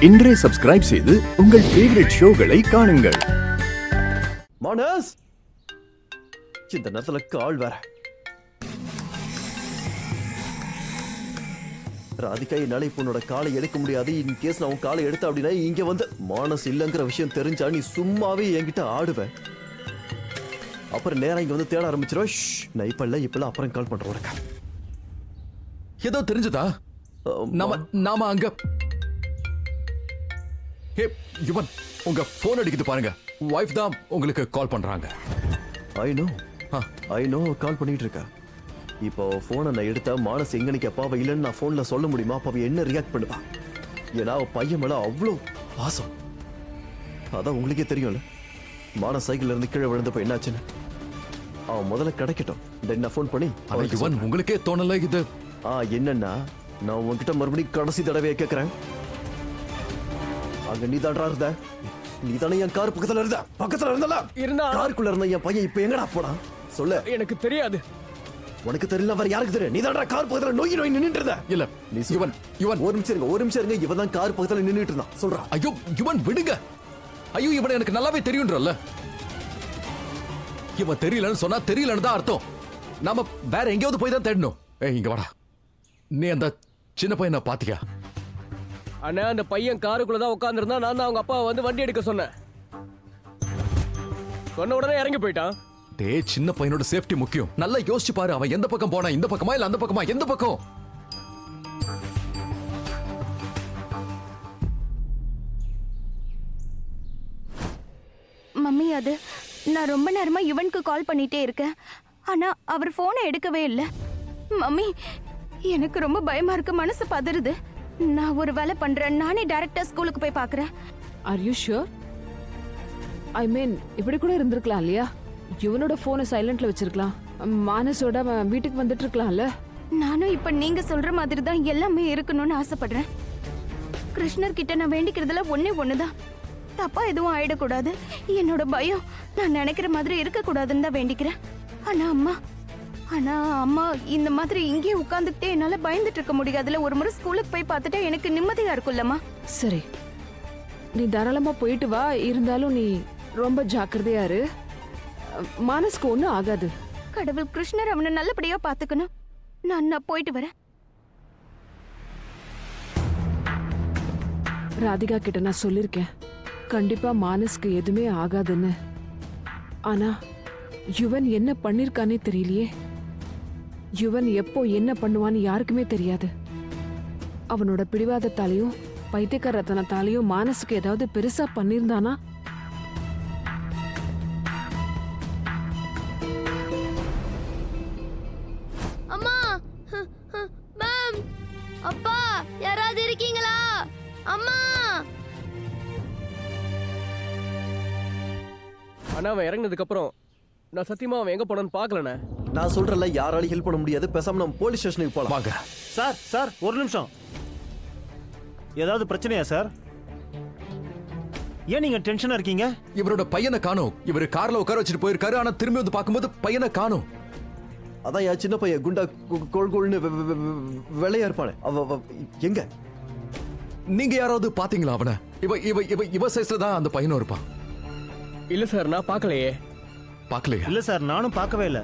இன்றே சப்ஸ்கிரைப் செய்து உங்கள் ஃபேவரட் ஷோகளை காணுங்கள். மானஸ், இந்த நேரத்துல கால் வேற. ராதிகா, என்னால இப்ப உன்னோட காலை எடுக்க முடியாது. இன் கேஸ் நான் உன் காலை எடுத்த அப்படின்னா இங்க வந்து மானஸ் இல்லங்கிற விஷயம் தெரிஞ்சா நீ சும்மாவே என்கிட்ட ஆடுவ. அப்புறம் நேரம் இங்க வந்து தேட ஆரம்பிச்சிருவ. நான் இப்பெல்லாம் அப்புறம் கால் பண்றேன் உனக்கு. ஏதோ தெரிஞ்சதா? நாம அங்க யுவன், உங்க போன் அடிக்குது பாருங்க. வைஃப் தான் உங்களுக்கு கால் பண்றாங்க. ஐ நோ கால் பண்ணிட்டு இருக்கா. இப்போ போனை நான் எடுத்தா மானஸ் எங்க அப்பாவை இல்லைன்னு நான் போன்ல சொல்ல முடியுமா? அப்பாவை என்ன ரியாக்ட் பண்ணுவா? ஏன்னா பையன் மேல அவ்வளோ பாசம். அதான் உங்களுக்கே தெரியும்ல, மானஸ் சைக்கிள்ல இருந்து கீழே விழுந்தப்ப என்னாச்சுன்னு. அவன் முதல்ல கிடைக்கட்டும், நான் போன் பண்ணி. யுவன், உங்களுக்கே தோணல இது? என்னன்னா, நான் உன்கிட்ட மறுபடியும் கடைசி தடவையை கேட்கிறேன். அங்க நீ தாண்டா இருந்த, நீ தானே என் கார் பக்கத்துல இருந்தா காருக்குள்ள இருந்த என் பையன் இப்ப எங்கடா போனா சொல்ல. எனக்கு தெரியாது. உனக்கு தெரியல, வேற யாருக்கு தெரியும்? நீ தாண்டா கார் பக்கத்துல நோய் நின்னுட்டு இருந்த. இல்ல நீ யுவன் ஒரு நிமிஷம் இருங்க. இவன் தான் கார் பக்கத்துல நின்னுட்டு இருந்தான் சொல்றா. ஐயோ யுவன், விடுங்க. ஐயோ, இவனை எனக்கு நல்லாவே தெரியும்ன்றல்ல. இவன் தெரியலன்னு சொன்னா தெரியலன்னு தான் அர்த்தம். நாம வேற எங்கேயாவது போய் தான் தேடணும். இங்க வாடா. நீ அந்த சின்ன பையனை பாத்தியா? அண்ணா, அந்த பையன் காருக்குள்ளதான் உட்கார்ந்துருந்தா. நான் தான் அவங்க அப்பா வந்து வண்டி எடுக்க சொன்னேன். சொன்ன உடனே இறங்கி போயிட்டான். சின்ன பையனோட சேஃப்டி முக்கியம். நல்லா யோசிச்சு பாரு. அவன் எந்த பக்கம் போனா, இந்த பக்கமா இல்ல அந்த பக்கமா? எந்த பக்கம்? மம்மி, அது நான் ரொம்ப நேரமா யுவனுக்கு கால் பண்ணிட்டே இருக்கேன். ஆனா அவர் போனை எடுக்கவே இல்லை. மம்மி, எனக்கு ரொம்ப பயமா இருக்கு, மனசு பதறுது. நான் ஒரு வேலை பண்றேன். நானே டைரக்டா ஸ்கூலுக்கு போய் பார்க்கறேன். Are you sure? I mean, இப்படி கூட இருந்திருக்கலாம் இல்லையா? யுவனோட போனை சைலண்ட்ல வச்சிருக்கலாம். மானஸோட வீட்டுக்கு வந்துட்டு இருக்கலாம்ல. நானும் இப்ப நீங்க சொல்ற மாதிரி தான் எல்லாமே இருக்கணும்னு ஆசைப்படுறேன். கிருஷ்ணர் கிட்ட நான் வேண்டிக்கிறதுல ஒண்ணுதான், தப்பா எதுவும் ஆயிடக்கூடாது. என்னோட பயம் நான் நினைக்கிற மாதிரி இருக்க கூடாதுன்னு தான் வேண்டிக்கிறேன். ஆனா அம்மா இந்த மாதிரி இங்கே உட்கார்ந்துட்டே என்னால பயந்துட்டு இருக்க முடியாதுல. ஒரு முறை ஸ்கூலுக்கு போய் பார்த்துட்டா எனக்கு நிம்மதியா இருக்கும்லம்மா. சரி, நீ தாராளமா போயிட்டு வா. இருந்தாலும் நீ ரொம்ப ஜாக்கிரதையா இரு. மானஸ்க்கு ஒண்ணும் ஆகாது. கடவுள் கிருஷ்ணர் அவனை நல்லபடியா பாத்துக்கணும். நான் போயிட்டு வரேன். ராதிகா கிட்ட நான் சொல்லிருக்கேன், கண்டிப்பா மானஸ்க்கு எதுவுமே ஆகாதுன்னு. ஆனா யுவன் என்ன பண்ணிருக்கானே தெரியலையே. யுவன் எப்போ என்ன பண்ணுவான்னு யாருக்குமே தெரியாது. அவனோட பிடிவாதத்தாலையும் பைத்தியக்காரத்தனத்தாலையும் மானஸுக்கு ஏதாவது பெருசா பண்ணிருந்தானா? அம்மா, மேம், அப்பா, யாராவது இருக்கீங்களா? அம்மா. ஆனா அவன் இறங்கினதுக்கு அப்புறம் நான் சத்தியமா அவன் எங்க போனான்னு பாக்கலண்ணே. நான் சொல்றேன்ல, யாராலையும் ஹெல்ப் பண்ண முடியாது. பேசாம நம்ம போலீஸ் ஸ்டேஷனுக்கு போலாம். வாங்க. சார் ஒரு நிமிஷம். ஏதாவது பிரச்சனையா சார்? ஏன் நீங்க டென்ஷனா இருக்கீங்க? இவரோட பையனை காணோம். இவர் கார்ல உட்கார வச்சுட்டு போயிருக்காரு. ஆனா திரும்பி வந்து பார்க்கும்போது பையனை காணோம். அதான் என் சின்ன பையன் குண்டா கோல்னு வெள்ளையா இருப்பானே, எங்க? நீங்க யாராவது பாத்தீங்களா அவனை? இவ சைஸ்ல தான் அந்த பையனும் இருப்பான். இல்ல சார், நான் பார்க்கலையே. பார்க்கலையா? இல்ல சார், நானும் பார்க்கவே இல்ல.